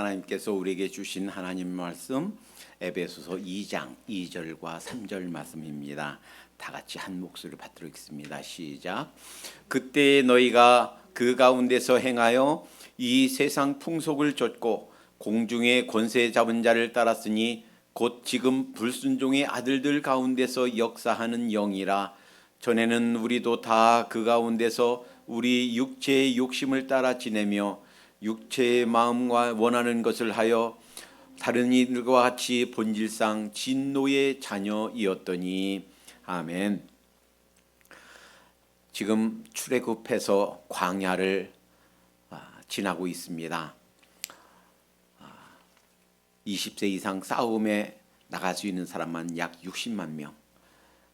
하나님께서 우리에게 주신 하나님 말씀 에베소서 2장 2절과 3절 말씀입니다. 다 같이 한 목소리로 받들겠습니다. 시작. 그때 너희가 그 가운데서 행하여 이 세상 풍속을 좇고 공중의 권세 잡은 자를 따랐으니 곧 지금 불순종의 아들들 가운데서 역사하는 영이라. 전에는 우리도 다 그 가운데서 우리 육체의 욕심을 따라 지내며 육체의 마음과 원하는 것을 하여 다른 이들과 같이 본질상 진노의 자녀이었더니. 아멘. 지금 출애굽해서 광야를 지나고 있습니다. 20세 이상 싸움에 나갈 수 있는 사람만 약 60만 명.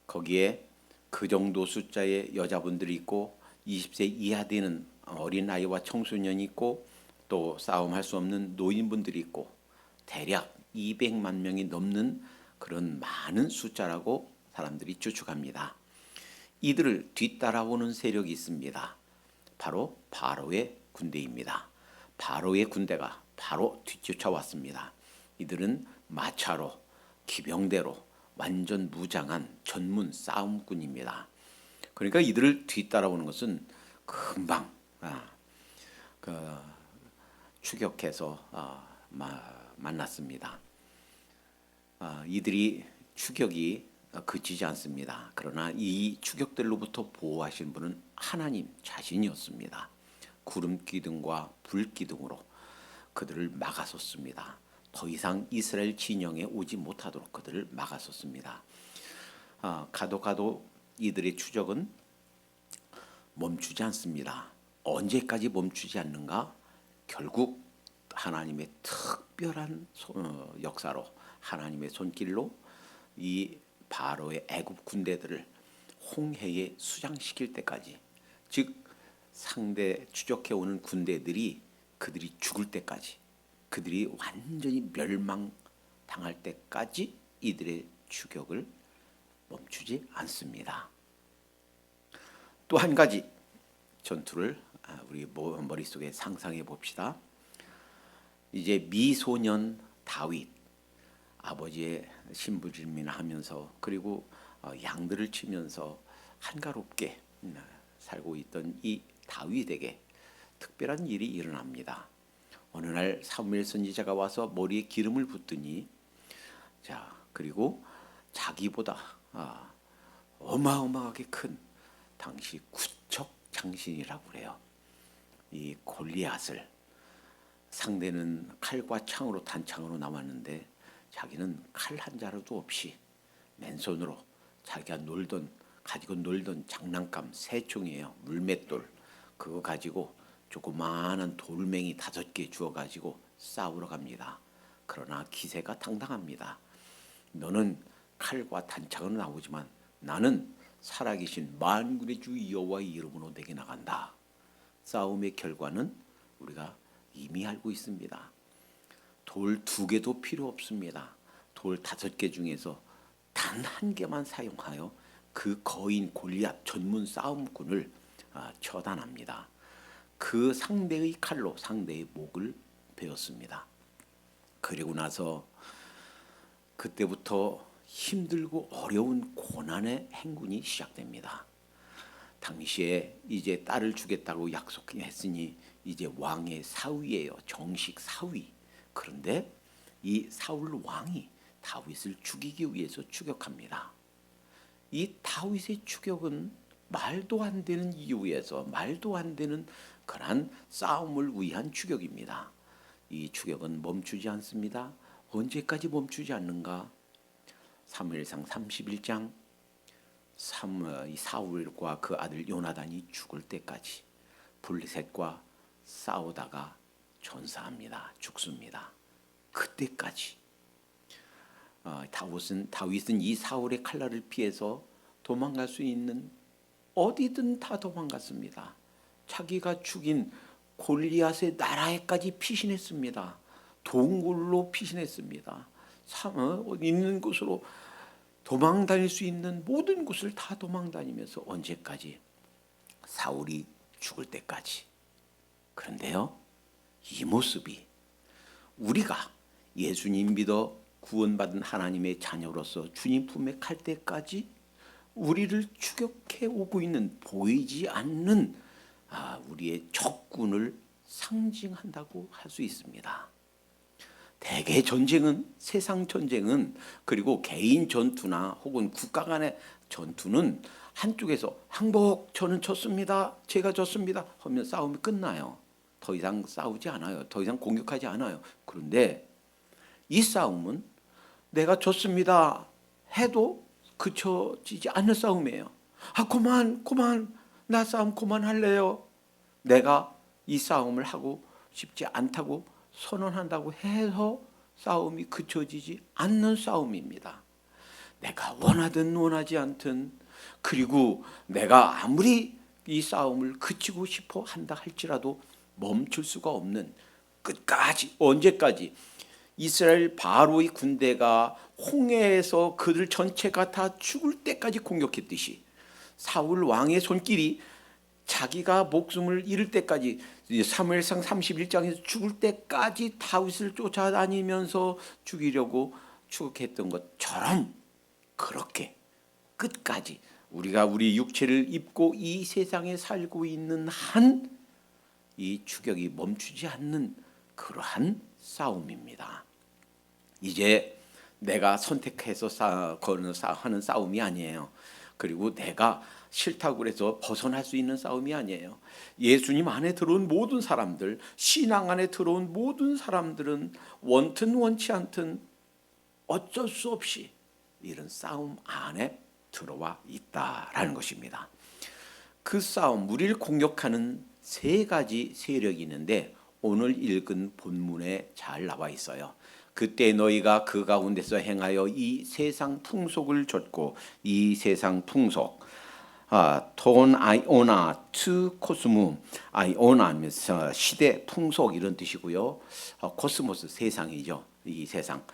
거기에 그 정도 숫자의 여자분들이 있고 20세 이하 되는 어린아이와 청소년이 있고 또 싸움할 수 없는 노인분들이 있고 대략 200만 명이 넘는 그런 많은 숫자라고 사람들이 추측합니다. 이들을 뒤따라오는 세력이 있습니다. 바로 바로의 군대입니다. 바로의 군대가 바로 뒤쫓아왔습니다. 이들은 마차로 기병대로 완전 무장한 전문 싸움꾼입니다. 그러니까 이들을 뒤따라오는 것은 금방 추격해서 만났습니다. 이들이 추격이 그치지 않습니다. 그러나 이 추격들로부터 보호하신 분은 하나님 자신이었습니다. 구름 기둥과 불 기둥으로 그들을 막아섰습니다. 더 이상 이스라엘 진영에 오지 못하도록 그들을 막아섰습니다. 가도 이들의 추적은 멈추지 않습니다. 언제까지 멈추지 않는가? 결국 하나님의 특별한 역사로, 하나님의 손길로 이 바로의 애굽 군대들을 홍해에 수장시킬 때까지, 즉 상대 추적해오는 군대들이 그들이 죽을 때까지, 그들이 완전히 멸망당할 때까지 이들의 추격을 멈추지 않습니다. 또 한 가지 전투를 우리 머릿속에 상상해 봅시다. 이제 미소년 다윗, 아버지의 신부짐을 하면서 그리고 양들을 치면서 한가롭게 살고 있던 이 다윗에게 특별한 일이 일어납니다. 어느 날 사무엘 선지자가 와서 머리에 기름을 붓더니 그리고 자기보다 어마어마하게 큰 당시 구척 장신이라고 그래요. 이 골리앗을, 상대는 칼과 창으로 단창으로 나왔는데 자기는 칼 한 자루도 없이 맨손으로 자기가 가지고 놀던 장난감 새총이에요. 물맷돌 그거 가지고 조그마한 돌멩이 5개 주워가지고 싸우러 갑니다. 그러나 기세가 당당합니다. 너는 칼과 단창으로 나오지만 나는 살아계신 만군의 주 여호와의 이름으로 내게 나간다. 싸움의 결과는 우리가 이미 알고 있습니다. 돌 2개도 필요 없습니다. 돌 5개 중에서 단 1개만 사용하여 그 거인 골리앗 전문 싸움꾼을 처단합니다. 그 상대의 칼로 상대의 목을 베었습니다. 그리고 나서 그때부터 힘들고 어려운 고난의 행군이 시작됩니다. 당시에 이제 딸을 주겠다고 약속했으니 이제 왕의 사위예요. 정식 사위. 그런데 이 사울 왕이 다윗을 죽이기 위해서 추격합니다. 이 다윗의 추격은 말도 안 되는 이유에서 말도 안 되는 그러한 싸움을 위한 추격입니다. 이 추격은 멈추지 않습니다. 언제까지 멈추지 않는가? 사무엘상 31장 사울과 그 아들 요나단이 죽을 때까지 블레셋과 싸우다가 전사합니다. 죽습니다. 그때까지 다윗은 이 사울의 칼날을 피해서 도망갈 수 있는 어디든 다 도망갔습니다. 자기가 죽인 골리앗의 나라에까지 피신했습니다. 동굴로 피신했습니다. 있는 곳으로 도망 다닐 수 있는 모든 곳을 다 도망 다니면서 언제까지? 사울이 죽을 때까지. 그런데요, 이 모습이 우리가 예수님 믿어 구원받은 하나님의 자녀로서 주님 품에 갈 때까지 우리를 추격해 오고 있는 보이지 않는 우리의 적군을 상징한다고 할 수 있습니다. 대개 전쟁은, 세상 전쟁은, 그리고 개인 전투나 혹은 국가 간의 전투는 한쪽에서 항복, 저는 졌습니다, 제가 졌습니다 하면 싸움이 끝나요. 더 이상 싸우지 않아요. 더 이상 공격하지 않아요. 그런데 이 싸움은 내가 졌습니다 해도 그쳐지지 않는 싸움이에요. 그만, 나 싸움 그만할래요. 내가 이 싸움을 하고 싶지 않다고 선언한다고 해서 싸움이 그쳐지지 않는 싸움입니다. 내가 원하든 원하지 않든, 그리고 내가 아무리 이 싸움을 그치고 싶어 한다 할지라도 멈출 수가 없는, 끝까지, 언제까지 이스라엘 바로의 군대가 홍해에서 그들 전체가 다 죽을 때까지 공격했듯이 사울 왕의 손길이 자기가 목숨을 잃을 때까지, 사무엘상 31장에서 죽을 때까지 다윗을 쫓아다니면서 죽이려고 추격했던 것처럼, 그렇게 끝까지 우리가 우리 육체를 입고 이 세상에 살고 있는 한 이 추격이 멈추지 않는 그러한 싸움입니다. 이제 내가 선택해서 하는 싸움이 아니에요. 그리고 내가 싫다고 해서 벗어날 수 있는 싸움이 아니에요. 예수님 안에 들어온 모든 사람들, 신앙 안에 들어온 모든 사람들은 원튼 원치 않든 어쩔 수 없이 이런 싸움 안에 들어와 있다라는 것입니다. 그 싸움, 우리를 공격하는 세 가지 세력이 있는데 오늘 읽은 본문에 잘 나와 있어요. 그때 너희가 그 가운데서 행하여 이 세상 풍속을 좇고, 이 세상 풍속, 톤 아이오나 투 코스무, 아이오나 하면서 시대 풍속 이런 뜻이고요. 코스모스 세상이죠. 이 세상.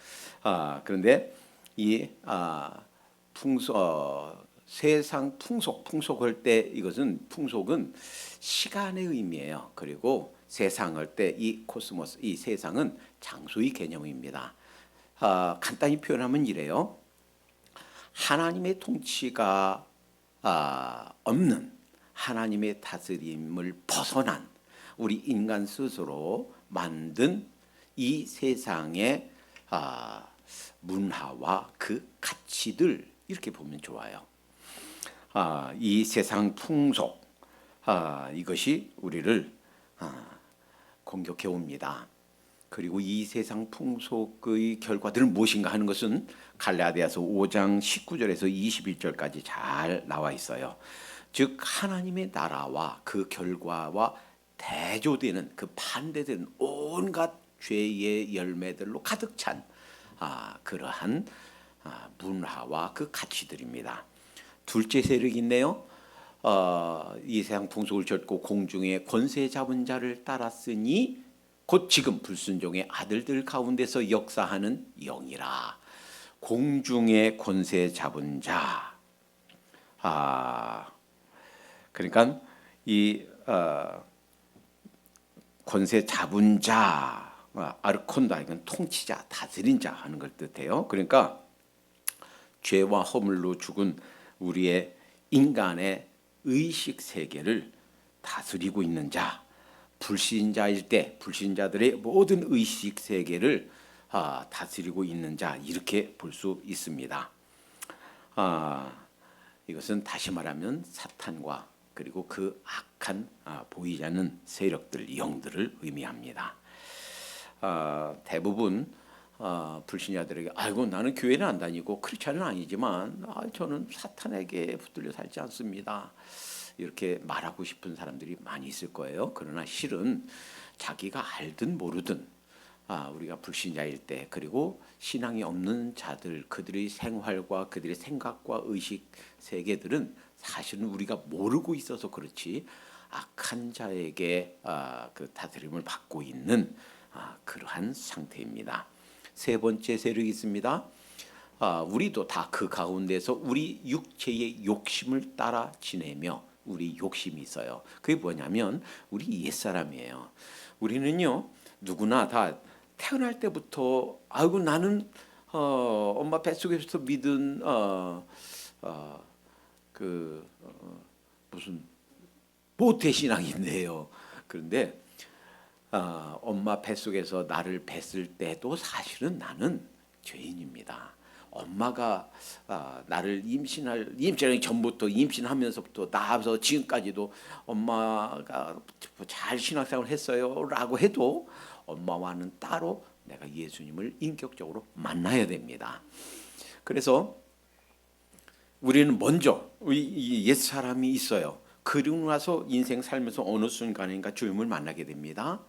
그런데 이 세상 풍속할 때, 이것은 풍속은 시간의 의미예요. 그리고 세상할 때 이 코스모스, 이 세상은 장소의 개념입니다. 간단히 표현하면 이래요. 하나님의 통치가 없는, 하나님의 다스림을 벗어난 우리 인간 스스로 만든 이 세상의 문화와 그 가치들, 이렇게 보면 좋아요. 이 세상 풍속, 이것이 우리를 공격해 옵니다. 그리고 이 세상 풍속의 결과들은 무엇인가 하는 것은 갈라디아서 5장 19절에서 21절까지 잘 나와 있어요. 즉 하나님의 나라와 그 결과와 대조되는, 그 반대되는 온갖 죄의 열매들로 가득 찬 그러한 문화와 그 가치들입니다. 둘째 세력이 있네요. 이 세상 풍속을 좇고 공중의 권세 잡은 자를 따랐으니 곧 지금 불순종의 아들들 가운데서 역사하는 영이라. 공중의 권세 잡은 자. 그러니까 이 권세 잡은 자, 아르콘다, 이건 통치자, 다스린 자 하는 걸 뜻해요. 그러니까 죄와 허물로 죽은 우리의 인간의 의식 세계를 다스리고 있는 자, 불신자일 때 불신자들의 모든 의식 세계를 다스리고 있는 자, 이렇게 볼 수 있습니다. 이것은 다시 말하면 사탄과 그리고 그 악한 보이지 않는 세력들, 영들을 의미합니다. 대부분 불신자들에게 아이고 나는 교회는 안 다니고 크리스찬은 아니지만 저는 사탄에게 붙들려 살지 않습니다, 이렇게 말하고 싶은 사람들이 많이 있을 거예요. 그러나 실은 자기가 알든 모르든 우리가 불신자일 때, 그리고 신앙이 없는 자들, 그들의 생활과 그들의 생각과 의식 세계들은 사실은 우리가 모르고 있어서 그렇지 악한 자에게 그 다스림을 받고 있는 그러한 상태입니다. 세 번째 세력이 있습니다. 우리도 다 그 가운데서 우리 육체의 욕심을 따라 지내며, 우리 욕심이 있어요. 그게 뭐냐면 우리 옛사람이에요. 우리는요 누구나 다 태어날 때부터 아이고 나는 엄마 뱃속에서 믿은 무슨 모태 신앙인데요. 그런데 엄마 뱃속에서 나를 뵀을 때도 사실은 나는 죄인입니다. 엄마가 나를 임신하기 전부터 임신하면서부터 낳아서 지금까지도 엄마가 잘 신앙생활을 했어요라고 해도 엄마와는 따로 내가 예수님을 인격적으로 만나야 됩니다. 그래서 우리는 먼저 이 옛사람이 있어요. 그리고 나서 인생 살면서 어느 순간인가 주님을 만나게 됩니다.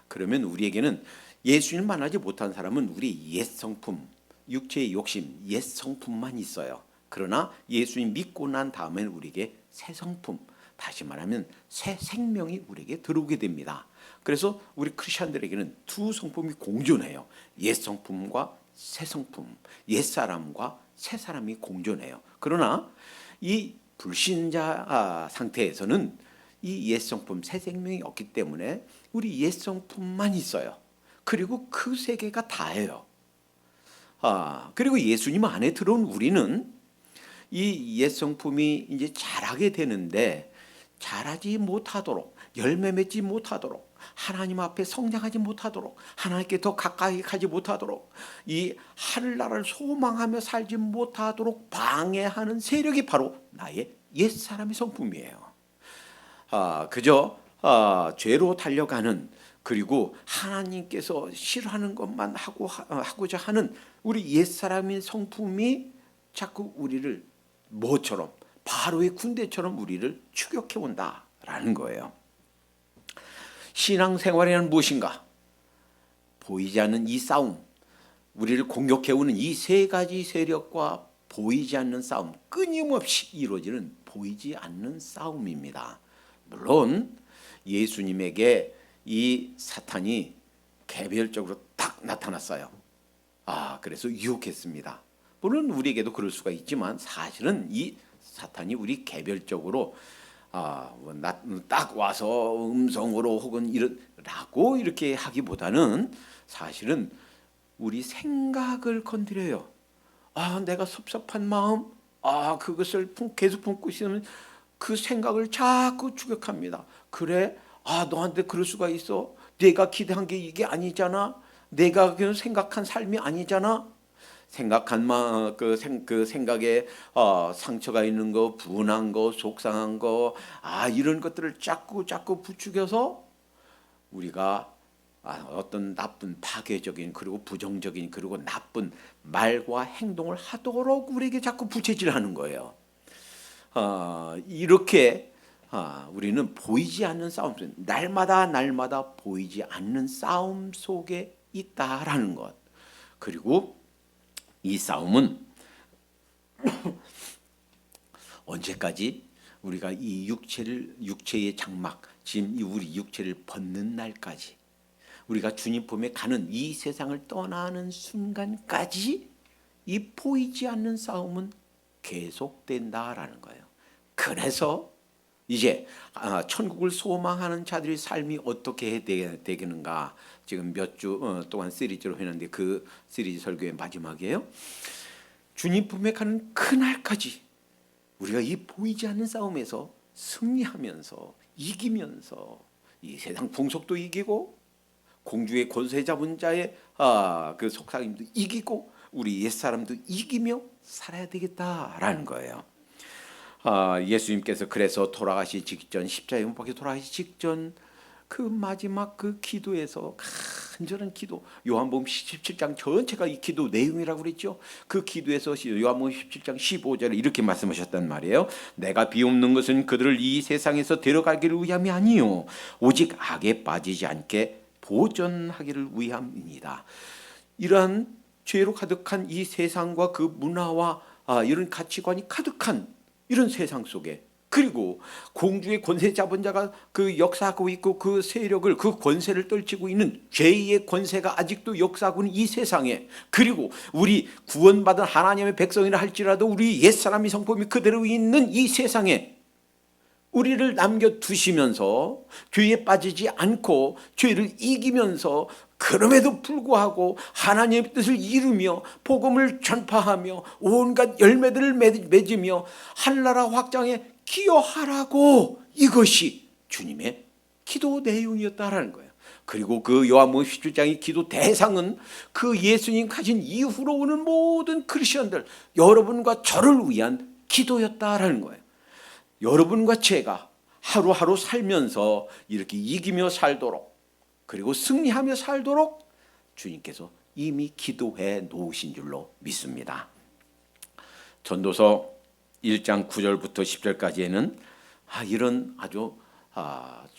그러면 우리에게는 예수님 만나지 못한 사람은 우리 옛 성품, 육체의 욕심, 옛 성품만 있어요. 그러나 예수님 믿고 난 다음엔 우리에게 새 성품, 다시 말하면 새 생명이 우리에게 들어오게 됩니다. 그래서 우리 크리스천들에게는 두 성품이 공존해요. 옛 성품과 새 성품, 옛 사람과 새 사람이 공존해요. 그러나 이 불신자 상태에서는 이 옛 성품, 새 생명이 없기 때문에 우리 옛 성품만 있어요. 그리고 그 세계가 다예요. 그리고 예수님 안에 들어온 우리는 이 옛 성품이 이제 자라게 되는데 자라지 못하도록, 열매 맺지 못하도록, 하나님 앞에 성장하지 못하도록, 하나님께 더 가까이 가지 못하도록, 이 하늘나라를 소망하며 살지 못하도록 방해하는 세력이 바로 나의 옛사람의 성품이에요. 그저 죄로 달려가는, 그리고 하나님께서 싫어하는 것만 하고자 하는 우리 옛사람의 성품이 자꾸 우리를 뭐처럼, 바로의 군대처럼 우리를 추격해 온다라는 거예요. 신앙생활이란 무엇인가? 보이지 않는 이 싸움, 우리를 공격해 오는 이 세 가지 세력과 보이지 않는 싸움, 끊임없이 이루어지는 보이지 않는 싸움입니다. 물론 예수님에게 이 사탄이 개별적으로 딱 나타났어요. 그래서 유혹했습니다. 물론 우리에게도 그럴 수가 있지만 사실은 이 사탄이 우리 개별적으로 딱 와서 음성으로 혹은 이라고 이렇게 하기보다는 사실은 우리 생각을 건드려요. 내가 섭섭한 마음, 그것을 계속 품고 있으면 그 생각을 자꾸 추격합니다. 그래, 너한테 그럴 수가 있어. 내가 기대한 게 이게 아니잖아. 내가 생각한 삶이 아니잖아. 생각한 그 생각에 상처가 있는 거, 분한 거, 속상한 거, 이런 것들을 자꾸 부추겨서 우리가 어떤 나쁜 파괴적인, 그리고 부정적인, 그리고 나쁜 말과 행동을 하도록 우리에게 자꾸 부채질하는 거예요. 이렇게 우리는 보이지 않는 싸움, 날마다 보이지 않는 싸움 속에 있다라는 것. 그리고 이 싸움은 언제까지? 우리가 이 육체의 장막, 지금 우리 육체를 벗는 날까지, 우리가 주님 품에 가는 이 세상을 떠나는 순간까지 이 보이지 않는 싸움은 계속된다라는 거예요. 그래서 이제 천국을 소망하는 자들의 삶이 어떻게 되겠는가, 지금 몇 주 동안 시리즈로 했는데 그 시리즈 설교의 마지막이에요. 주님 품에 가는 그날까지 우리가 이 보이지 않는 싸움에서 승리하면서, 이기면서, 이 세상 풍속도 이기고 공주의 권세 잡은 자의 그 속삭임도 이기고 우리 옛사람도 이기며 살아야 되겠다라는 거예요. 예수님께서 그래서 돌아가시 직전, 십자가에 못 박혀 돌아가시 직전 그 마지막 그 기도에서 간절한 기도, 요한복음 17장 전체가 이 기도 내용이라고 그랬죠. 그 기도에서 요한복음 17장 15절에 이렇게 말씀하셨단 말이에요. 내가 비옵는 것은 그들을 이 세상에서 데려가기를 위함이 아니요 오직 악에 빠지지 않게 보존하기를 위함이니이다. 이러한 죄로 가득한 이 세상과 그 문화와 이런 가치관이 가득한 이런 세상 속에, 그리고 공주의 권세 잡은 자가 그 역사하고 있고 그 세력을, 그 권세를 떨치고 있는 죄의 권세가 아직도 역사하고 있는 이 세상에, 그리고 우리 구원받은 하나님의 백성이라 할지라도 우리 옛사람의 성품이 그대로 있는 이 세상에 우리를 남겨두시면서 죄에 빠지지 않고 죄를 이기면서 그럼에도 불구하고 하나님의 뜻을 이루며 복음을 전파하며 온갖 열매들을 맺으며 하늘나라 확장에 기여하라고, 이것이 주님의 기도 내용이었다라는 거예요. 그리고 그 요한복음 17장의 기도 대상은 그 예수님 가신 이후로 오는 모든 크리스천들, 여러분과 저를 위한 기도였다라는 거예요. 여러분과 제가 하루하루 살면서 이렇게 이기며 살도록, 그리고 승리하며 살도록 주님께서 이미 기도해 놓으신 줄로 믿습니다. 전도서 1장 9절부터 10절까지에는 이런 아주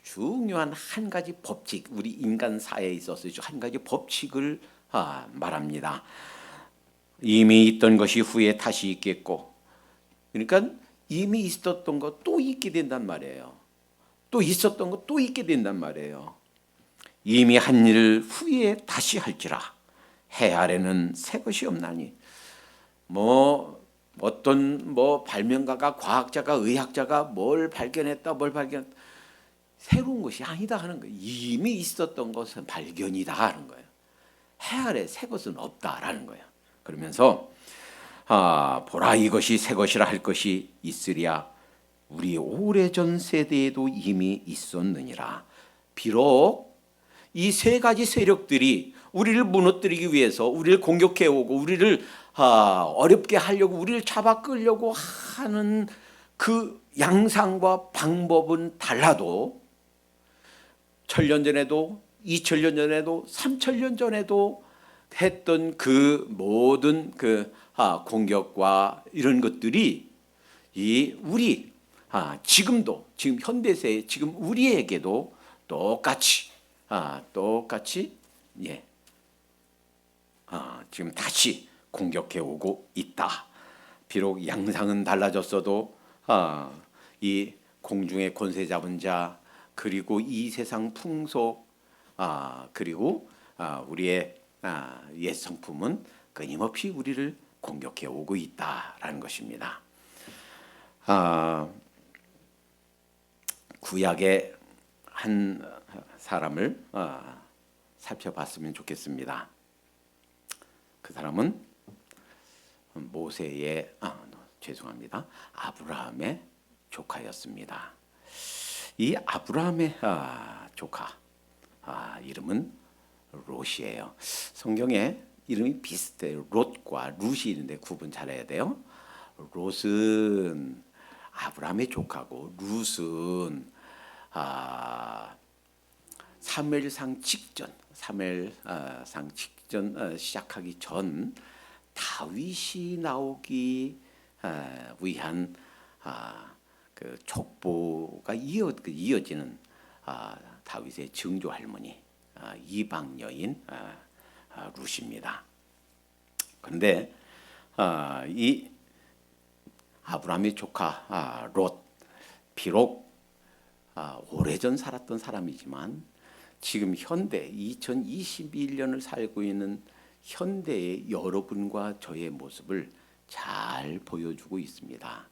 중요한 한 가지 법칙, 우리 인간 사회에 있어서 한 가지 법칙을 말합니다. 이미 있던 것이 후에 다시 있겠고, 그러니까 이미 있었던 것 또 있게 된단 말이에요. 또 있었던 것 또 있게 된단 말이에요. 이미 한 일을 후에 다시 할지라 해 아래는 새 것이 없나니. 어떤 발명가가, 과학자가, 의학자가 뭘 발견했다, 새로운 것이 아니다 하는 거예요. 이미 있었던 것은 발견이다 하는 거예요. 해 아래 새 것은 없다라는 거예요. 그러면서 보라, 이것이 새 것이라 할 것이 있으랴 우리 오래전 세대에도 이미 있었느니라. 비록 이 세 가지 세력들이 우리를 무너뜨리기 위해서, 우리를 공격해 오고, 우리를 어렵게 하려고, 우리를 잡아 끌려고 하는 그 양상과 방법은 달라도, 1000년 전에도 2000년 전에도 3000년 전에도 했던 그 모든 그 공격과 이런 것들이 우리 지금도, 지금 현대세에 지금 우리에게도 똑같이 지금 다시 공격해 오고 있다. 비록 양상은 달라졌어도 이 공중의 권세 잡은 자, 그리고 이 세상 풍속, 그리고 우리의 옛 성품은 끊임없이 우리를 공격해 오고 있다라는 것입니다. 구약의 한 사람을 살펴봤으면 좋겠습니다. 그 사람은 모세의 아브라함의 조카였습니다. 이 아브라함의 조카 이름은 롯이에요. 성경에 이름이 비슷해요. 롯과 룻이 있는데 구분 잘해야 돼요. 롯은 아브라함의 조카고, 룻은 사무엘상 직전 시작하기 전 다윗이 나오기 위한 그 족보가 이어지는 다윗의 증조 할머니, 이방 여인 룻입니다. 그런데 이 아브라함의 조카 롯, 비록 오래전 살았던 사람이지만 지금 현대 2021년을 살고 있는 현대의 여러분과 저의 모습을 잘 보여주고 있습니다.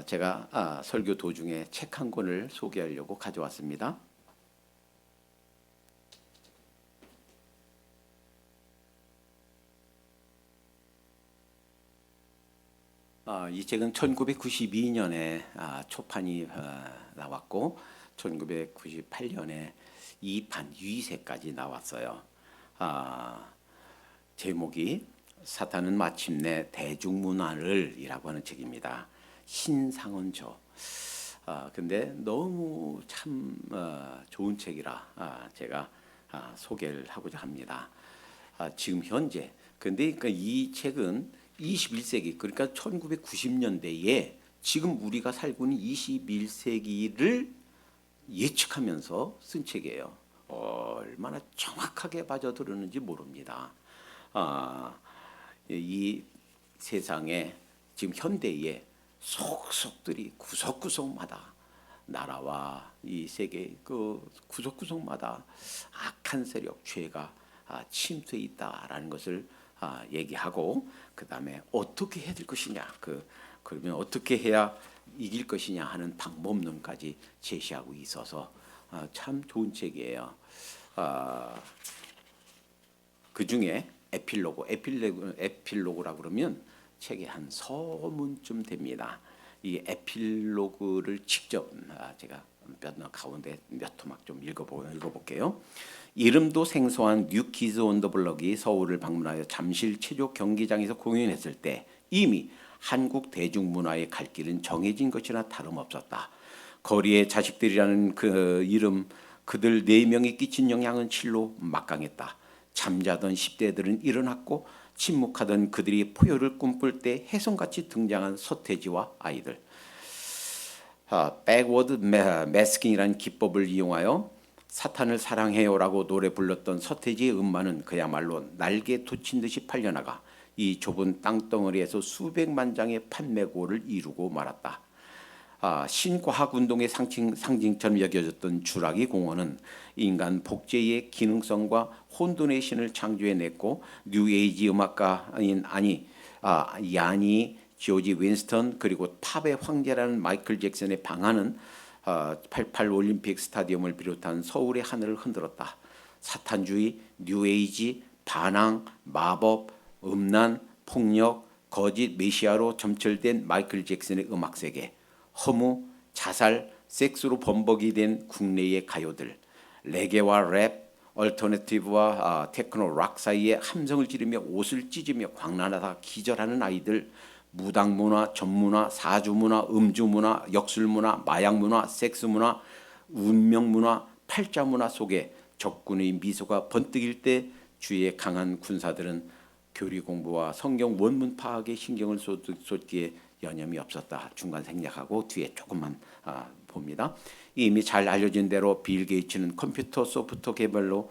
제가 설교 도중에 책 한 권을 소개하려고 가져왔습니다. 이 책은 1992년에 초판이 나왔고 1998년에 2판 유이세까지 나왔어요. 제목이 사탄은 마침내 대중문화를 이라고 하는 책입니다. 신상원저. 근데 너무 참 좋은 책이라 제가 소개를 하고자 합니다. 지금 현재, 근데 그러니까 이 책은 21세기, 그러니까 1990년대에 지금 우리가 살고 있는 21세기를 예측하면서 쓴 책이에요. 얼마나 정확하게 빠져들었는지 모릅니다. 이 세상에 지금 현대에 속속들이 구석구석마다, 나라와 이 세계 그 구석구석마다 악한 세력, 죄가 침투해 있다라는 것을 얘기하고, 그 다음에 어떻게 해야 될 것이냐, 그러면 어떻게 해야 이길 것이냐 하는 방법론까지 제시하고 있어서 참 좋은 책이에요. 그 중에 에필로그라 그러면 책의 한 서문쯤 됩니다. 이 에필로그를 직접 제가 가운데 몇 토막 좀 읽어볼게요. 이름도 생소한 뉴키즈 온 더 블럭이 서울을 방문하여 잠실 체조 경기장에서 공연했을 때 이미 한국 대중문화의 갈 길은 정해진 것이나 다름없었다. 거리의 자식들이라는 그 이름, 그들 4명이 끼친 영향은 실로 막강했다. 잠자던 10대들은 일어났고 침묵하던 그들이 포효를 꿈꿀 때 혜성같이 등장한 서태지와 아이들. 백워드 매스킹이라는 기법을 이용하여 사탄을 사랑해요라고 노래 불렀던 서태지의 음반은 그야말로 날개 돋친 듯이 팔려나가 이 좁은 땅덩어리에서 수백만 장의 판매고를 이루고 말았다. 신과학운동의 상징처럼 여겨졌던 주라기 공원은 인간 복제의 기능성과 혼돈의 신을 창조해냈고 뉴에이지 음악가인 야니 조지 윈스턴 그리고 팝의 황제라는 마이클 잭슨의 방한은 88 올림픽 스타디움을 비롯한 서울의 하늘을 흔들었다. 사탄주의, 뉴에이지, 반항, 마법, 음란, 폭력, 거짓, 메시아로 점철된 마이클 잭슨의 음악세계, 허무, 자살, 섹스로 범벅이 된 국내의 가요들, 레게와 랩, 얼터너티브와 테크노 락 사이에 함성을 지르며 옷을 찢으며 광란하다 기절하는 아이들, 무당문화, 전문화, 사주문화, 음주문화, 역술문화, 마약문화, 섹스문화, 운명문화, 팔자문화 속에 적군의 미소가 번뜩일 때 주위의 강한 군사들은 교리 공부와 성경 원문 파악에 신경을 쏟기에 여념이 없었다. 중간 생략하고 뒤에 조금만 봅니다. 이미 잘 알려진 대로 빌 게이츠는 컴퓨터 소프트웨어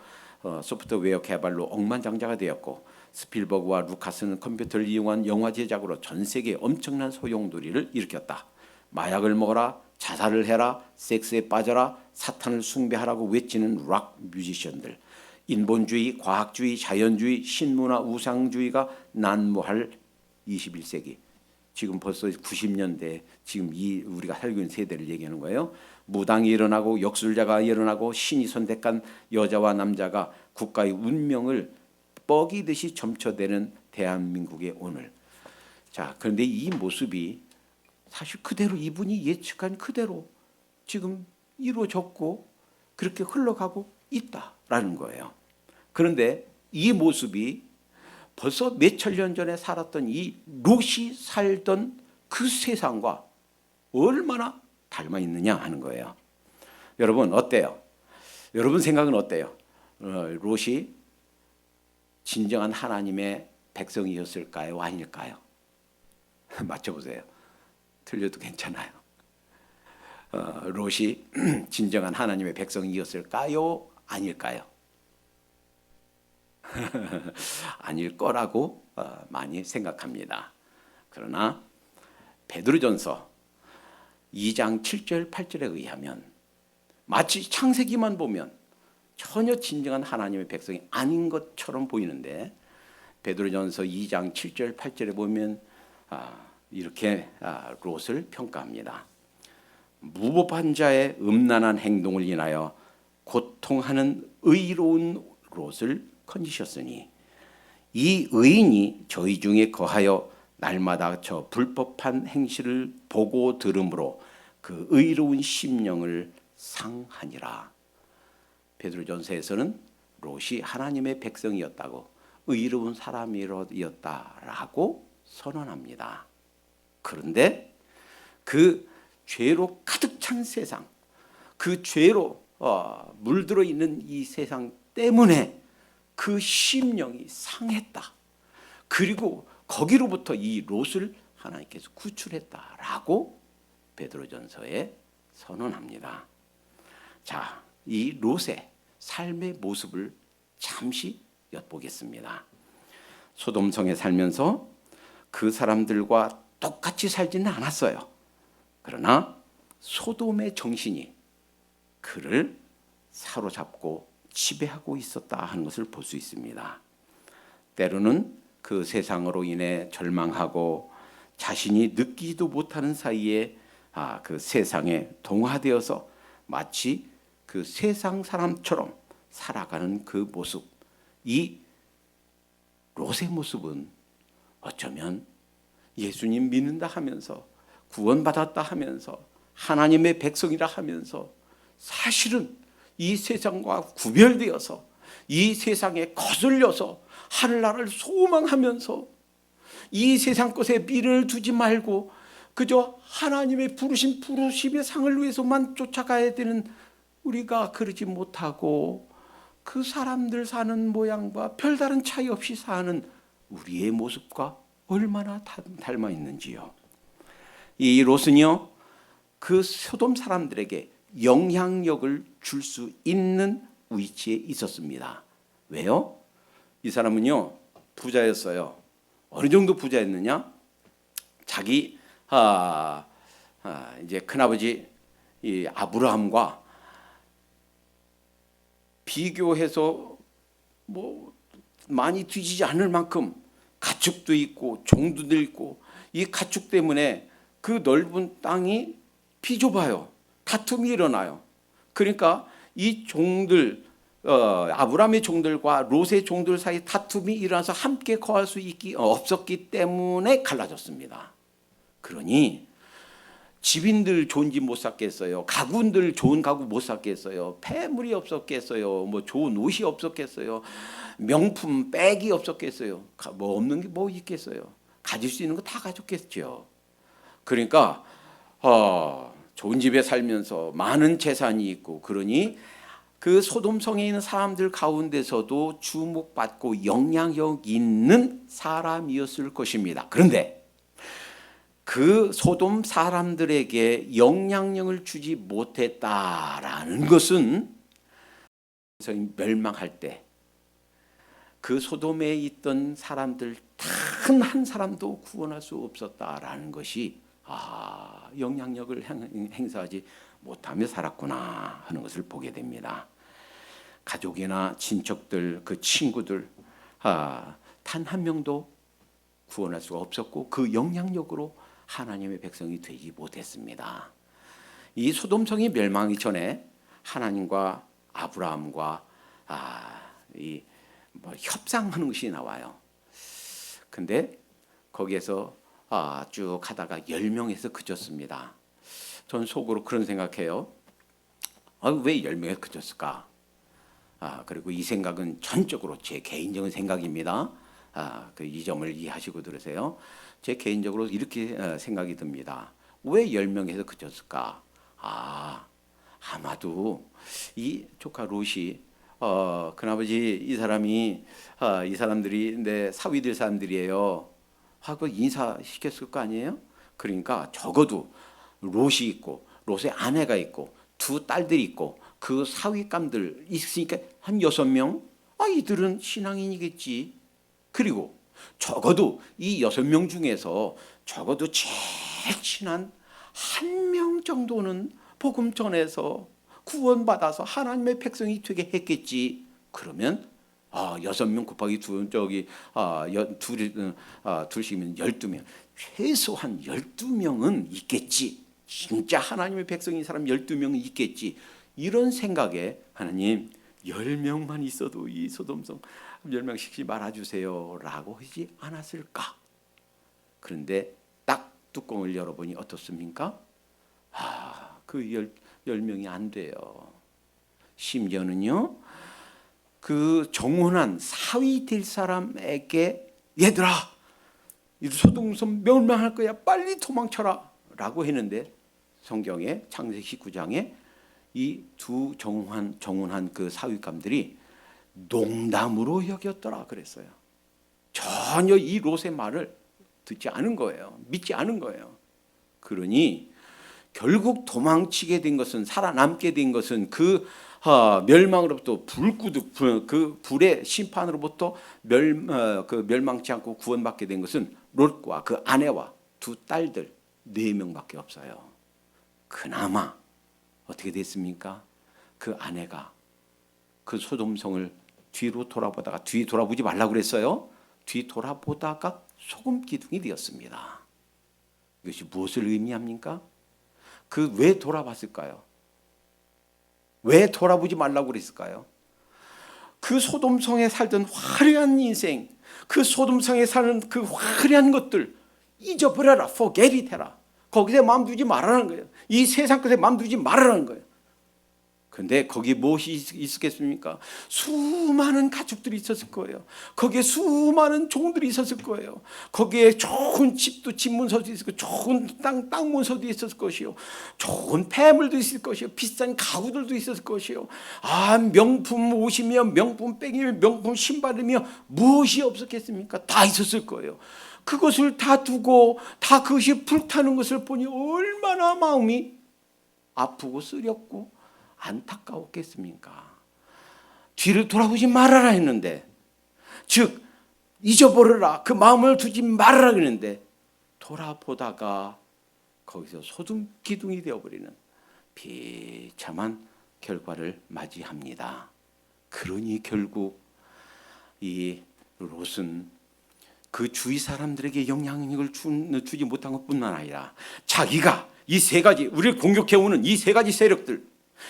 개발로 억만장자가 되었고 스필버그와 루카스는 컴퓨터를 이용한 영화 제작으로 전 세계에 엄청난 소용돌이를 일으켰다. 마약을 먹어라, 자살을 해라, 섹스에 빠져라, 사탄을 숭배하라고 외치는 락 뮤지션들, 인본주의, 과학주의, 자연주의, 신문화, 우상주의가 난무할 21세기. 지금 벌써 90년대 지금 우리가 살고 있는 세대를 얘기하는 거예요. 무당이 일어나고 역술자가 일어나고 신이 선택한 여자와 남자가 국가의 운명을 뻐기듯이 점쳐대는 대한민국의 오늘. 자, 그런데 이 모습이 사실 그대로 이분이 예측한 그대로 지금 이루어졌고 그렇게 흘러가고 있다라는 거예요. 그런데 이 모습이 벌써 몇천 년 전에 살았던 이 롯이 살던 그 세상과 얼마나 닮아 있느냐 하는 거예요. 여러분 어때요? 여러분 생각은 어때요? 롯이 진정한 하나님의 백성이었을까요? 아닐까요? 맞춰보세요. 틀려도 괜찮아요. 롯이 진정한 하나님의 백성이었을까요? 아닐까요? 아닐 거라고 많이 생각합니다. 그러나 베드로전서 2장 7절 8절에 의하면 마치 창세기만 보면 전혀 진정한 하나님의 백성이 아닌 것처럼 보이는데 베드로전서 2장 7절 8절에 보면 이렇게 롯을 평가합니다. 무법한 자의 음란한 행동을 인하여 고통하는 의로운 롯을 건지셨으니 이 의인이 저희 중에 거하여 날마다 저 불법한 행실을 보고 들음으로 그 의로운 심령을 상하니라. 베드로전서에서는 롯이 하나님의 백성이었다고 의로운 사람이었다라고 선언합니다. 그런데 그 죄로 가득 찬 세상, 그 죄로 물들어 있는 이 세상 때문에 그 심령이 상했다. 그리고 거기로부터 이 롯을 하나님께서 구출했다라고 베드로전서에 선언합니다. 자, 이 롯의 삶의 모습을 잠시 엿보겠습니다. 소돔성에 살면서 그 사람들과 똑같이 살지는 않았어요. 그러나 소돔의 정신이 그를 사로잡고 지배하고 있었다 하는 것을 볼 수 있습니다. 때로는 그 세상으로 인해 절망하고 자신이 느끼지도 못하는 사이에 그 세상에 동화되어서 마치 그 세상 사람처럼 살아가는 그 모습, 이 롯의 모습은 어쩌면 예수님 믿는다 하면서 구원받았다 하면서 하나님의 백성이라 하면서 사실은 이 세상과 구별되어서 이 세상에 거슬려서 하늘나라를 소망하면서 이 세상 것에 미련을 두지 말고 그저 하나님의 부르심의 상을 위해서만 쫓아가야 되는 우리가 그러지 못하고 그 사람들 사는 모양과 별다른 차이 없이 사는 우리의 모습과 얼마나 닮아 있는지요. 이 롯은요, 그 소돔 사람들에게 영향력을 줄 수 있는 위치에 있었습니다. 왜요? 이 사람은요, 부자였어요. 어느 정도 부자였느냐? 자기 이제 큰아버지 이 아브라함과 비교해서 뭐 많이 뒤지지 않을 만큼 가축도 있고 종도 있고 이 가축 때문에 그 넓은 땅이 비좁아요. 다툼이 일어나요. 그러니까 이 종들 아브라함의 종들과 롯의 종들 사이 다툼이 일어나서 함께 거할 수 없었기 때문에 갈라졌습니다. 그러니 집인들 좋은 집 못 샀겠어요. 가군들 좋은 가구 못 샀겠어요. 폐물이 없었겠어요. 뭐 좋은 옷이 없었겠어요. 명품 백이 없었겠어요. 뭐 없는 게 뭐 있겠어요. 가질 수 있는 거 다 가졌겠죠. 그러니까 좋은 집에 살면서 많은 재산이 있고 그러니 그 소돔성에 있는 사람들 가운데서도 주목받고 영향력 있는 사람이었을 것입니다. 그런데 그 소돔 사람들에게 영향력을 주지 못했다라는 것은 멸망할 때 그 소돔에 있던 사람들 단 한 사람도 구원할 수 없었다라는 것이 영향력을 행사하지 못하며 살았구나 하는 것을 보게 됩니다. 가족이나 친척들, 그 친구들 단 한 명도 구원할 수가 없었고 그 영향력으로 하나님의 백성이 되지 못했습니다. 이 소돔성이 멸망하기 전에 하나님과 아브라함과 협상하는 것이 나와요. 근데 거기에서 쭉 하다가 10명에서 그쳤습니다. 전 속으로 그런 생각해요. 왜 10명에 그쳤을까? 그리고 이 생각은 전적으로 제 개인적인 생각입니다. 이 점을 이해하시고 들으세요. 제 개인적으로 이렇게 생각이 듭니다. 왜 10명에서 그쳤을까? 아마도 이 조카 롯이 큰아버지 이 사람들이 내 사위될 사람들이에요 하고 인사시켰을 거 아니에요? 그러니까 적어도 롯이 있고 롯의 아내가 있고 두 딸들이 있고 그 사위감들 있으니까 한 6명? 이들은 신앙인이겠지. 그리고 적어도 이 6명 중에서 적어도 제일 친한 한 명 정도는 복음 전해서 구원받아서 하나님의 백성이 되게 했겠지. 그러면 6명 곱하기 둘씩이면 12명. 최소한 12명은 있겠지. 진짜 하나님의 백성인 사람 12명은 있겠지. 이런 생각에 하나님 10명만 있어도 이 소돔성 멸망시키지 말아주세요 라고 하지 않았을까. 그런데 딱 뚜껑을 열어보니 어떻습니까? 그 10명이 안 돼요. 심지어는요, 그 정혼한 사위 될 사람에게 얘들아, 이 소돔성 멸망할 거야, 빨리 도망쳐라 라고 했는데 성경에 창세기 19장에 이 두 정혼한 그 사위감들이 농담으로 여겼더라 그랬어요. 전혀 이 롯의 말을 듣지 않은 거예요. 믿지 않은 거예요. 그러니 결국 도망치게 된 것은, 살아남게 된 것은 그 멸망으로부터 그 불의 심판으로부터 멸망치 않고 구원받게 된 것은 롯과 그 아내와 두 딸들 4명밖에 없어요. 그나마 어떻게 됐습니까? 그 아내가 그 소돔성을 뒤로 돌아보지 말라고 그랬어요. 뒤 돌아보다가 소금 기둥이 되었습니다. 이것이 무엇을 의미합니까? 그 왜 돌아봤을까요? 왜 돌아보지 말라고 그랬을까요? 그 소돔성에 살던 화려한 인생, 그 소돔성에 사는 그 화려한 것들 잊어버려라. forget it 해라. 거기에 마음 두지 말라는 거예요. 이 세상 것에 마음 두지 말라는 거예요. 그런데 거기에 무엇이 있었겠습니까? 수많은 가족들이 있었을 거예요. 거기에 수많은 종들이 있었을 거예요. 거기에 좋은 집도 집 문서도 있을 거예요. 좋은 땅 문서도 있었을 것이요. 좋은 폐물도 있을 것이요. 비싼 가구들도 있었을 것이요. 명품 옷이며 명품 백이며 명품 신발이며 무엇이 없었겠습니까? 다 있었을 거예요. 그것을 다 두고 다 그것이 불타는 것을 보니 얼마나 마음이 아프고 쓰렸고 안타까웠겠습니까? 뒤를 돌아보지 말아라 했는데, 즉 잊어버려라, 그 마음을 두지 말아라 했는데 돌아보다가 거기서 소등기둥이 되어버리는 비참한 결과를 맞이합니다. 그러니 결국 이 롯은 그 주위 사람들에게 영향력을 주지 못한 것뿐만 아니라 자기가 이 세 가지, 우리를 공격해오는 이 세 가지 세력들,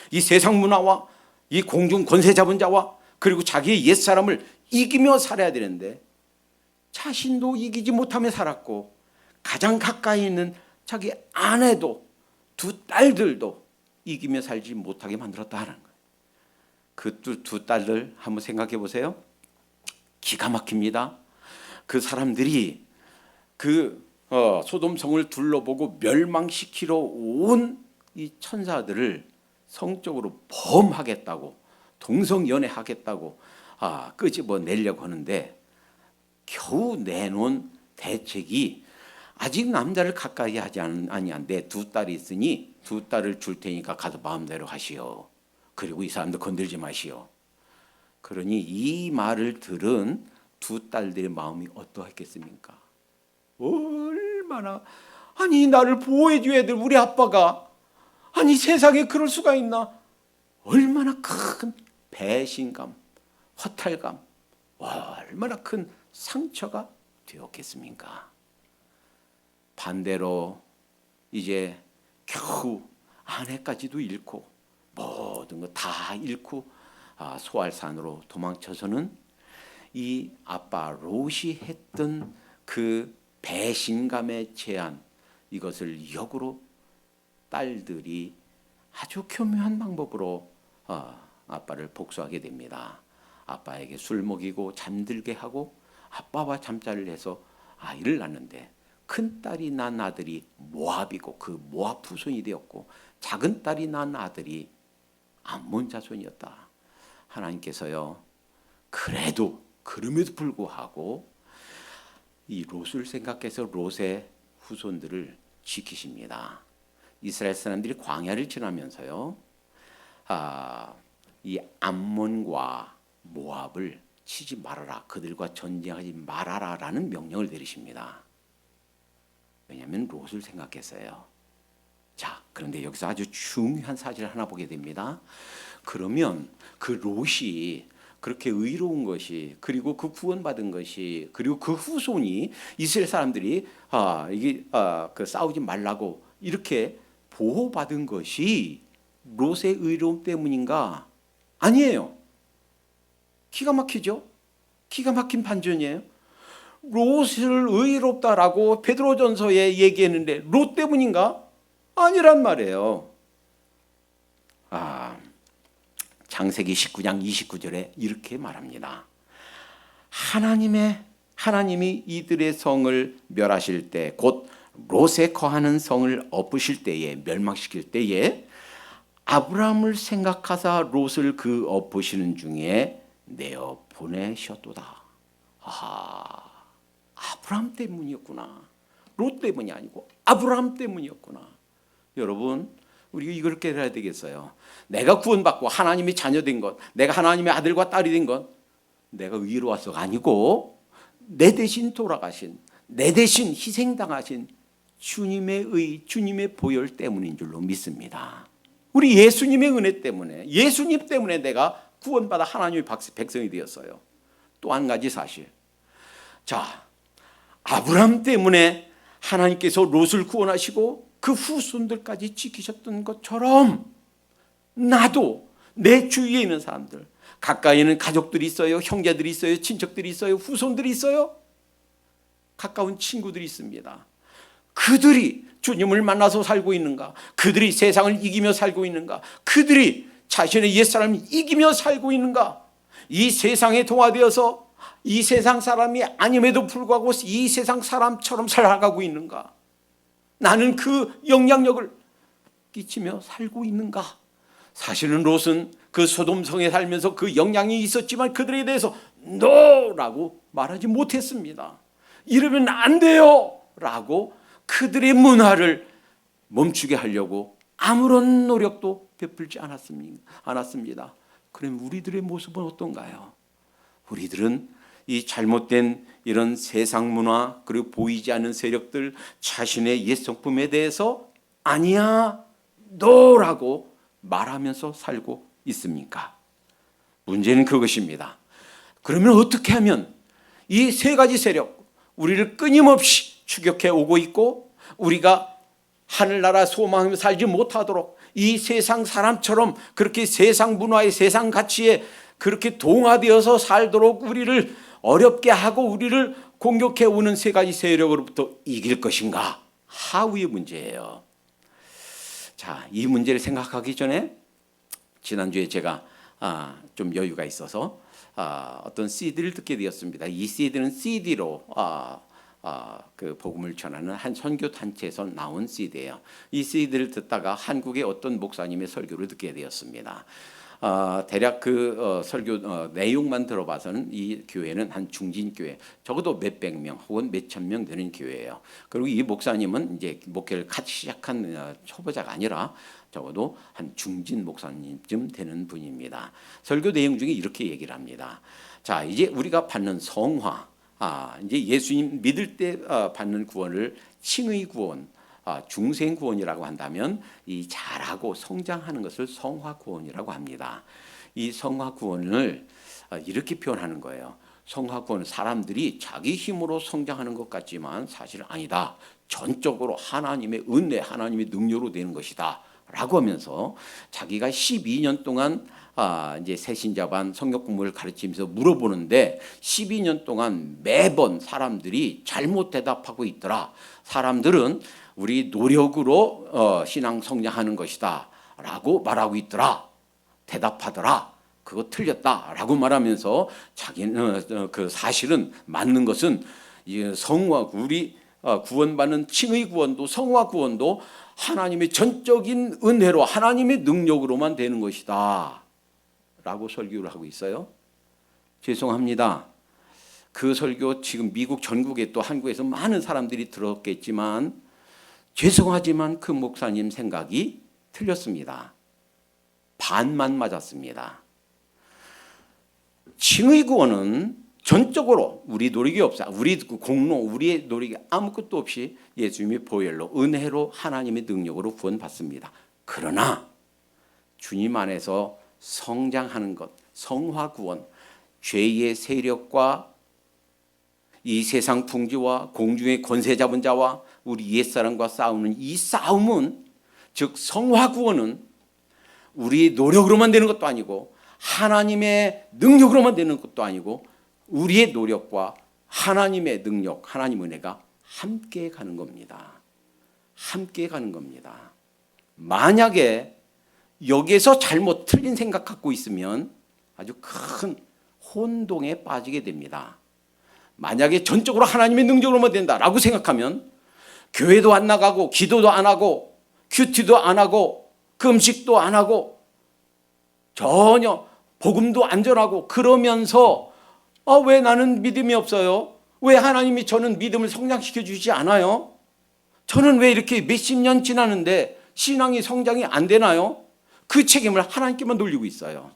이 세상 문화와 이 공중 권세 잡은 자와 그리고 자기의 옛사람을 이기며 살아야 되는데 자신도 이기지 못하며 살았고 가장 가까이 있는 자기 아내도 두 딸들도 이기며 살지 못하게 만들었다는 거예요. 그 두 딸들 한번 생각해 보세요. 기가 막힙니다. 그 사람들이 그 소돔성을 둘러보고 멸망시키러 온 이 천사들을 성적으로 범하겠다고, 동성연애하겠다고 끄집어내려고 하는데 겨우 내놓은 대책이 아직 남자를 가까이 하지 아니한데 두 딸이 있으니 두 딸을 줄 테니까 가서 마음대로 하시오. 그리고 이 사람들 건들지 마시오. 그러니 이 말을 들은 두 딸들의 마음이 어떠했겠습니까? 얼마나, 아니 나를 보호해 줘야 될 우리 아빠가, 아니 세상에 그럴 수가 있나? 얼마나 큰 배신감, 허탈감, 얼마나 큰 상처가 되었겠습니까? 반대로 이제 겨우 아내까지도 잃고 모든 거 다 잃고 소알산으로 도망쳐서는 이 아빠 롯이 했던 그 배신감의 제한, 이것을 역으로 딸들이 아주 교묘한 방법으로 아빠를 복수하게 됩니다. 아빠에게 술 먹이고 잠들게 하고 아빠와 잠자리를 해서 아이를 낳는데 큰 딸이 낳은 아들이 모압이고 그 모압 후손이 되었고 작은 딸이 낳은 아들이 암몬 자손이었다. 하나님께서요, 그럼에도 불구하고 이 롯을 생각해서 롯의 후손들을 지키십니다. 이스라엘 사람들이 광야를 지나면서요, 이 암몬과 모압을 치지 말아라, 그들과 전쟁하지 말아라라는 명령을 내리십니다. 왜냐하면 롯을 생각해서요. 자, 그런데 여기서 아주 중요한 사실을 하나 보게 됩니다. 그러면 그 롯이 그렇게 의로운 것이, 그리고 그 구원받은 것이, 그리고 그 후손이 이스라엘 사람들이 그 싸우지 말라고 이렇게 보호받은 것이 롯의 의로움 때문인가? 아니에요. 기가 막히죠? 기가 막힌 반전이에요. 롯을 의롭다라고 베드로전서에 얘기했는데 롯 때문인가? 아니란 말이에요. 창세기 19장 29절에 이렇게 말합니다. 하나님이 이들의 성을 멸하실 때, 곧 롯에 거하는 성을 엎으실 때에, 멸망시킬 때에 아브라함을 생각하사 롯을 그 엎으시는 중에 내어 보내셨도다. 아브라함 때문이었구나. 롯 때문이 아니고 아브라함 때문이었구나. 여러분, 우리가 이걸 깨달아야 되겠어요. 내가 구원받고 하나님의 자녀된 것, 내가 하나님의 아들과 딸이 된 것, 내가 의로워서가 아니고 내 대신 돌아가신, 내 대신 희생당하신 주님의 보혈 때문인 줄로 믿습니다. 우리 예수님의 은혜 때문에, 예수님 때문에 내가 구원받아 하나님의 백성이 되었어요. 또 한 가지 사실. 자, 아브라함 때문에 하나님께서 롯을 구원하시고 그 후손들까지 지키셨던 것처럼 나도 내 주위에 있는 사람들, 가까이 있는 가족들이 있어요, 형제들이 있어요, 친척들이 있어요, 후손들이 있어요, 가까운 친구들이 있습니다. 그들이 주님을 만나서 살고 있는가? 그들이 세상을 이기며 살고 있는가? 그들이 자신의 옛사람을 이기며 살고 있는가? 이 세상에 동화되어서 이 세상 사람이 아님에도 불구하고 이 세상 사람처럼 살아가고 있는가? 나는 그 영향력을 끼치며 살고 있는가? 사실은 롯은 그 소돔성에 살면서 그 영향이 있었지만 그들에 대해서 NO라고 말하지 못했습니다. 이러면 안 돼요 라고 그들의 문화를 멈추게 하려고 아무런 노력도 베풀지 않았습니다. 그럼 우리들의 모습은 어떤가요? 우리들은 이 잘못된 이런 세상 문화 그리고 보이지 않는 세력들, 자신의 옛 성품에 대해서 아니야, 너라고 말하면서 살고 있습니까? 문제는 그것입니다. 그러면 어떻게 하면 이 세 가지 세력, 우리를 끊임없이 추격해 오고 있고 우리가 하늘나라 소망하며 살지 못하도록 이 세상 사람처럼 그렇게 세상 문화에 세상 가치에 그렇게 동화되어서 살도록 우리를 어렵게 하고 우리를 공격해 오는 세 가지 세력으로부터 이길 것인가? 하우의 문제예요. 자, 이 문제를 생각하기 전에 지난주에 제가 좀 여유가 있어서 어떤 CD를 듣게 되었습니다. 이 CD는 CD로 그 복음을 전하는 한 선교 단체에서 나온 CD예요. 이 CD를 듣다가 한국의 어떤 목사님의 설교를 듣게 되었습니다. 대략 그 설교 내용만 들어봐서는 이 교회는 한 중진교회, 적어도 몇백 명 혹은 몇천 명 되는 교회예요. 그리고 이 목사님은 이제 목회를 같이 시작한 초보자가 아니라 적어도 한 중진 목사님쯤 되는 분입니다. 설교 내용 중에 이렇게 얘기를 합니다. 자, 이제 우리가 받는 성화, 이제 예수님 믿을 때 받는 구원을 칭의 구원, 중생 구원이라고 한다면 이 자라고 성장하는 것을 성화 구원이라고 합니다. 이 성화 구원을 이렇게 표현하는 거예요. 성화 구원은 사람들이 자기 힘으로 성장하는 것 같지만 사실 아니다. 전적으로 하나님의 은혜, 하나님의 능력으로 되는 것이다. 라고 하면서 자기가 12년 동안 이제 새신자반 성경 공부를 가르치면서 물어보는데 12년 동안 매번 사람들이 잘못 대답하고 있더라. 사람들은 우리 노력으로 신앙 성장하는 것이다 라고 말하고 있더라. 대답하더라. 그거 틀렸다 라고 말하면서 자기는 그 사실은 맞는 것은 성화, 우리 구원받는 칭의 구원도 성화 구원도 하나님의 전적인 은혜로 하나님의 능력으로만 되는 것이다 라고 설교를 하고 있어요. 죄송합니다. 그 설교 지금 미국 전국에 또 한국에서 많은 사람들이 들었겠지만 죄송하지만 그 목사님 생각이 틀렸습니다. 반만 맞았습니다. 칭의 구원은 전적으로 우리 노력이 없어. 우리 공로, 우리의 노력이 아무것도 없이 예수님의 보혈로 은혜로 하나님의 능력으로 구원받습니다. 그러나 주님 안에서 성장하는 것, 성화 구원, 죄의 세력과 이 세상 풍지와 공중의 권세 잡은 자와 우리 옛사람과 싸우는 이 싸움은, 즉 성화 구원은 우리 노력으로만 되는 것도 아니고 하나님의 능력으로만 되는 것도 아니고 우리의 노력과 하나님의 능력, 하나님의 은혜가 함께 가는 겁니다. 함께 가는 겁니다. 만약에 여기에서 잘못 틀린 생각 갖고 있으면 아주 큰 혼동에 빠지게 됩니다. 만약에 전적으로 하나님의 능력으로만 된다라고 생각하면 교회도 안 나가고 기도도 안 하고 큐티도 안 하고 금식도 안 하고 전혀 복음도 안 전하고 그러면서 왜 나는 믿음이 없어요? 왜 하나님이 저는 믿음을 성장시켜 주지 않아요? 저는 왜 이렇게 몇십 년 지났는데 신앙이 성장이 안 되나요? 그 책임을 하나님께만 돌리고 있어요.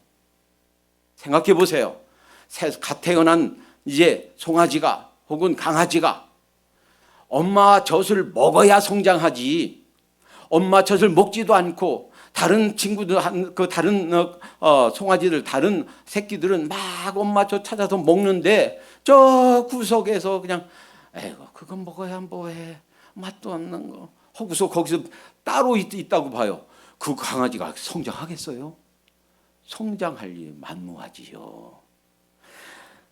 생각해 보세요. 갓 태어난 이제 송아지가 혹은 강아지가 엄마 젖을 먹어야 성장하지, 엄마 젖을 먹지도 않고 다른 친구들, 그 다른 송아지들, 다른 새끼들은 막 엄마 젖 찾아서 먹는데 저 구석에서 그냥 에이구 그거 먹어야 뭐해, 맛도 없는 거, 하고서 거기서 따로 있다고 봐요. 그 강아지가 성장하겠어요? 성장할 일 만무하지요.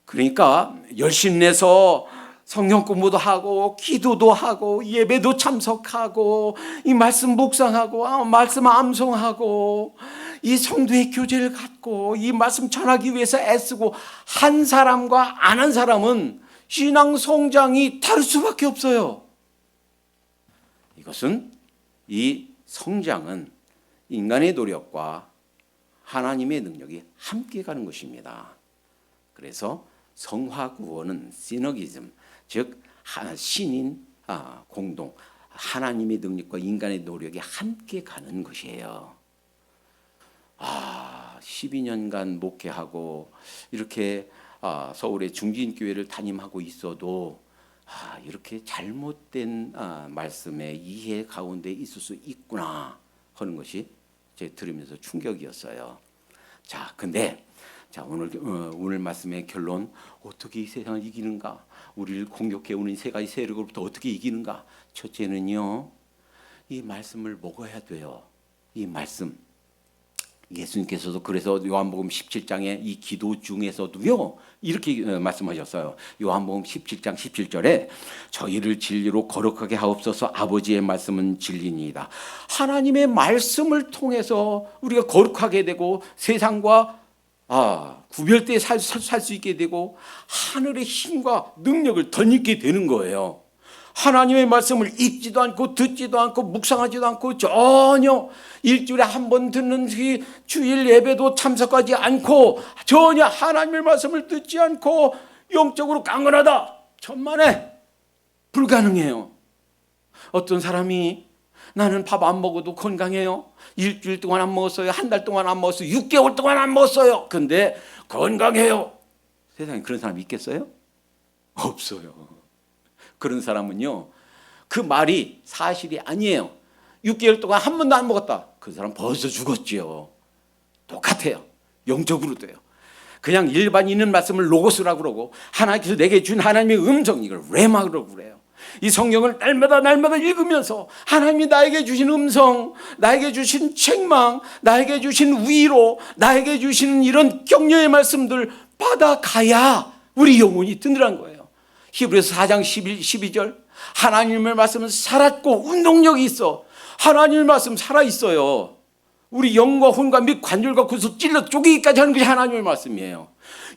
그러니까 열심 내서 성경 공부도 하고 기도도 하고 예배도 참석하고 이 말씀 묵상하고 말씀 암송하고 이 성도의 교제를 갖고 이 말씀 전하기 위해서 애쓰고 한 사람과 안 한 사람은 신앙 성장이 다를 수밖에 없어요. 이것은 이 성장은 인간의 노력과 하나님의 능력이 함께 가는 것입니다. 그래서 성화 구원은 시너기즘, 즉 신인 공동, 하나님의 능력과 인간의 노력이 함께 가는 것이에요. 12년간 목회하고 이렇게 서울의 중진교회를 담임하고 있어도 이렇게 잘못된 말씀의 이해 가운데 있을 수 있구나 하는 것이 제가 들으면서 충격이었어요. 근데 오늘 말씀의 결론, 어떻게 이 세상을 이기는가? 우리를 공격해 오는 세 가지 세력으로부터 어떻게 이기는가? 첫째는요, 이 말씀을 먹어야 돼요. 이 말씀. 예수님께서도 그래서 요한복음 17장에 이 기도 중에서도요 이렇게 말씀하셨어요. 요한복음 17장 17절에 저희를 진리로 거룩하게 하옵소서. 아버지의 말씀은 진리니이다. 하나님의 말씀을 통해서 우리가 거룩하게 되고 세상과 구별되어 살 수 있게 되고 하늘의 힘과 능력을 덧입게 되는 거예요. 하나님의 말씀을 읽지도 않고 듣지도 않고 묵상하지도 않고 전혀 일주일에 한 번 듣는 주일 예배도 참석하지 않고 전혀 하나님의 말씀을 듣지 않고 영적으로 강건하다, 천만에 불가능해요. 어떤 사람이 나는 밥 안 먹어도 건강해요. 일주일 동안 안 먹었어요. 한 달 동안 안 먹었어요. 6개월 동안 안 먹었어요. 근데 건강해요. 세상에 그런 사람 있겠어요? 없어요. 그런 사람은요, 그 말이 사실이 아니에요. 6개월 동안 한 번도 안 먹었다. 그 사람 벌써 죽었지요. 똑같아요. 영적으로도요. 그냥 일반 있는 말씀을 로고스라고 그러고 하나님께서 내게 준 하나님의 음성, 이걸 레마라고 그래요. 이 성경을 날마다 읽으면서 하나님이 나에게 주신 음성, 나에게 주신 책망, 나에게 주신 위로, 나에게 주신 이런 격려의 말씀들 받아가야 우리 영혼이 든든한 거예요. 히브리서 4장 12절 하나님의 말씀은 살았고 운동력이 있어. 하나님의 말씀 살아있어요. 우리 영과 혼과 및 관절과 구속 찔러 쪼개기까지 하는 것이 하나님의 말씀이에요.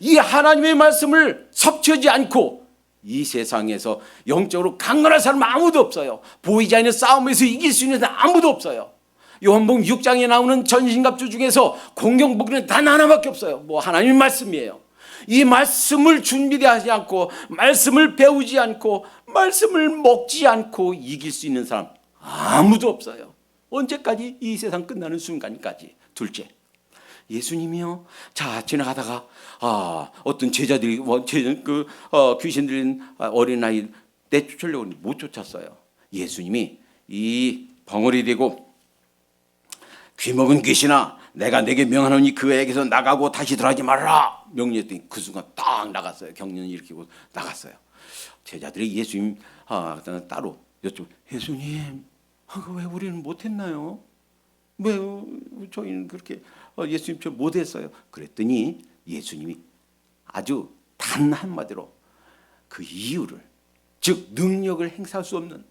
이 하나님의 말씀을 섭취하지 않고 이 세상에서 영적으로 강건한 사람은 아무도 없어요. 보이지 않는 싸움에서 이길 수 있는 사람 아무도 없어요. 요한복음 6장에 나오는 전신갑주 중에서 공격무기는 단 하나밖에 없어요. 하나님의 말씀이에요. 이 말씀을 준비하지 않고 말씀을 배우지 않고 말씀을 먹지 않고 이길 수 있는 사람 아무도 없어요. 언제까지? 이 세상 끝나는 순간까지. 둘째, 예수님이요. 지나가다가 어떤 제자들이 귀신 들린 어린아이 내쫓으려고 못 쫓았어요. 예수님이 이 벙어리 되고 귀먹은 귀신아, 내가 내게 명하노니 그에게서 나가고 다시 들어가지 말라 명령했더니 그 순간 딱 나갔어요. 경련을 일으키고 나갔어요. 제자들이 예수님 따로 여쭤, 예수님, 왜 우리는 못했나요? 왜 저희는 그렇게 예수님처럼 못했어요? 그랬더니 예수님이 아주 단 한마디로 그 이유를, 즉 능력을 행사할 수 없는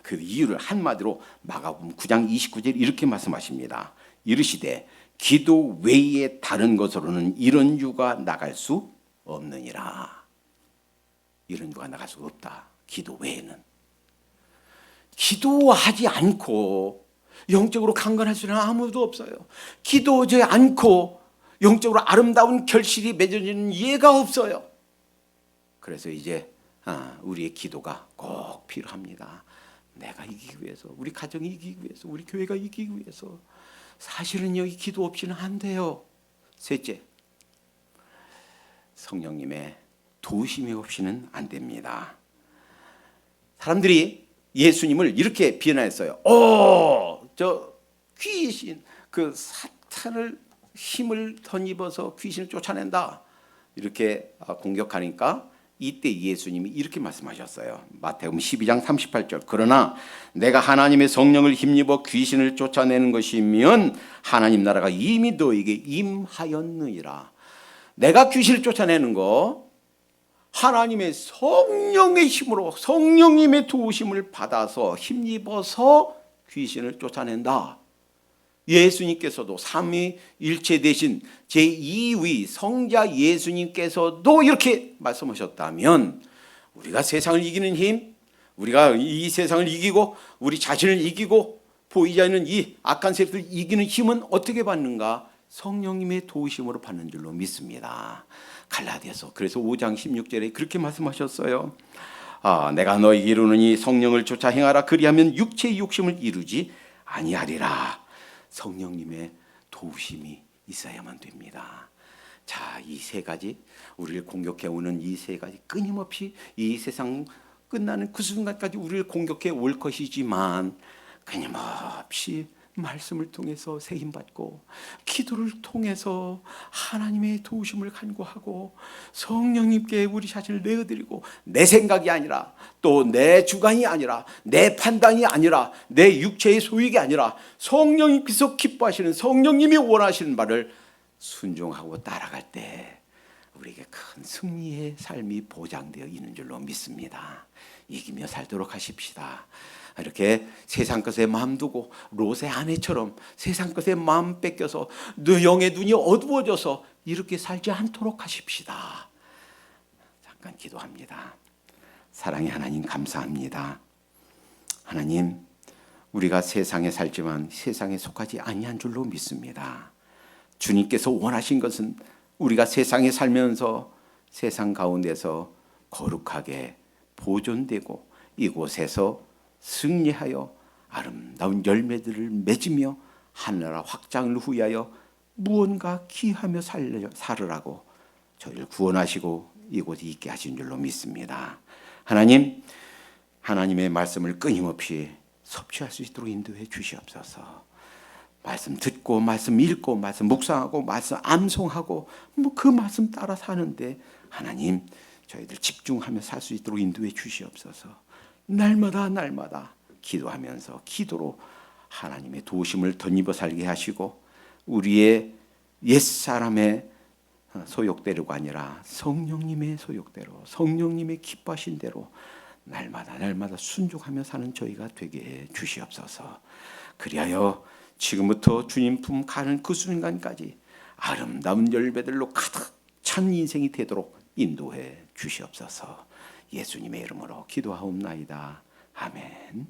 그 이유를 한마디로 마가복음 9장 29절 이렇게 말씀하십니다. 이르시되 기도 외에 다른 것으로는 이런 유가 나갈 수 없느니라. 이런 유가 나갈 수가 없다. 기도 외에는. 기도하지 않고 영적으로 강건할 수는 아무도 없어요. 기도하지 않고 영적으로 아름다운 결실이 맺어지는 예가 없어요. 그래서 이제 우리의 기도가 꼭 필요합니다. 내가 이기기 위해서, 우리 가정이 이기기 위해서, 우리 교회가 이기기 위해서. 사실은요, 이 기도 없이는 안 돼요. 셋째, 성령님의 도우심이 없이는 안 됩니다. 사람들이 예수님을 이렇게 비난했어요. 저 귀신, 그 사탄을 힘을 덧입어서 귀신을 쫓아낸다. 이렇게 공격하니까 이때 예수님이 이렇게 말씀하셨어요. 마태복음 12장 38절. 그러나 내가 하나님의 성령을 힘입어 귀신을 쫓아내는 것이면 하나님 나라가 이미 너에게 임하였느니라. 내가 귀신을 쫓아내는 거 하나님의 성령의 힘으로 성령님의 도우심을 받아서 힘입어서 귀신을 쫓아낸다. 예수님께서도 삼위일체 되신 제2위 성자 예수님께서도 이렇게 말씀하셨다면 우리가 세상을 이기는 힘, 우리가 이 세상을 이기고 우리 자신을 이기고 보이지 않는 이 악한 세력을 이기는 힘은 어떻게 받는가? 성령님의 도우심으로 받는 줄로 믿습니다. 갈라디아서 그래서 5장 16절에 그렇게 말씀하셨어요. 내가 너에게 이르노니 성령을 쫓아 행하라. 그리하면 육체의 욕심을 이루지 아니하리라. 성령님의 도우심이 있어야만 됩니다. 자, 이 세 가지 우리를 공격해 오는 이 세 가지 끊임없이 이 세상 끝나는 그 순간까지 우리를 공격해 올 것이지만 끊임없이 말씀을 통해서 새 힘 받고 기도를 통해서 하나님의 도우심을 간구하고 성령님께 우리 자신을 내어드리고 내 생각이 아니라 또 내 주관이 아니라 내 판단이 아니라 내 육체의 소유가 아니라 성령님께서 기뻐하시는 성령님이 원하시는 바를 순종하고 따라갈 때 우리에게 큰 승리의 삶이 보장되어 있는 줄로 믿습니다. 이기며 살도록 하십시다. 이렇게 세상 것에 마음 두고 롯의 아내처럼 세상 것에 마음 뺏겨서 영의 눈이 어두워져서 이렇게 살지 않도록 하십시다. 잠깐 기도합니다. 사랑의 하나님 감사합니다. 하나님, 우리가 세상에 살지만 세상에 속하지 아니한 줄로 믿습니다. 주님께서 원하신 것은 우리가 세상에 살면서 세상 가운데서 거룩하게 보존되고 이곳에서 승리하여 아름다운 열매들을 맺으며 하늘나라 확장을 후하여 무언가 기하며 살으라고 저희를 구원하시고 이곳에 있게 하신 줄로 믿습니다. 하나님, 하나님의 말씀을 끊임없이 섭취할 수 있도록 인도해 주시옵소서. 말씀 듣고 말씀 읽고 말씀 묵상하고 말씀 암송하고 그 말씀 따라 사는데 하나님 저희들 집중하며 살 수 있도록 인도해 주시옵소서. 날마다 기도하면서 기도로 하나님의 도우심을 덧입어 살게 하시고 우리의 옛사람의 소욕대로가 아니라 성령님의 소욕대로 성령님의 기뻐하신 대로 날마다 순종하며 사는 저희가 되게 해 주시옵소서. 그리하여 지금부터 주님 품 가는 그 순간까지 아름다운 열매들로 가득 찬 인생이 되도록 인도해 주시옵소서. 예수님의 이름으로 기도하옵나이다. 아멘.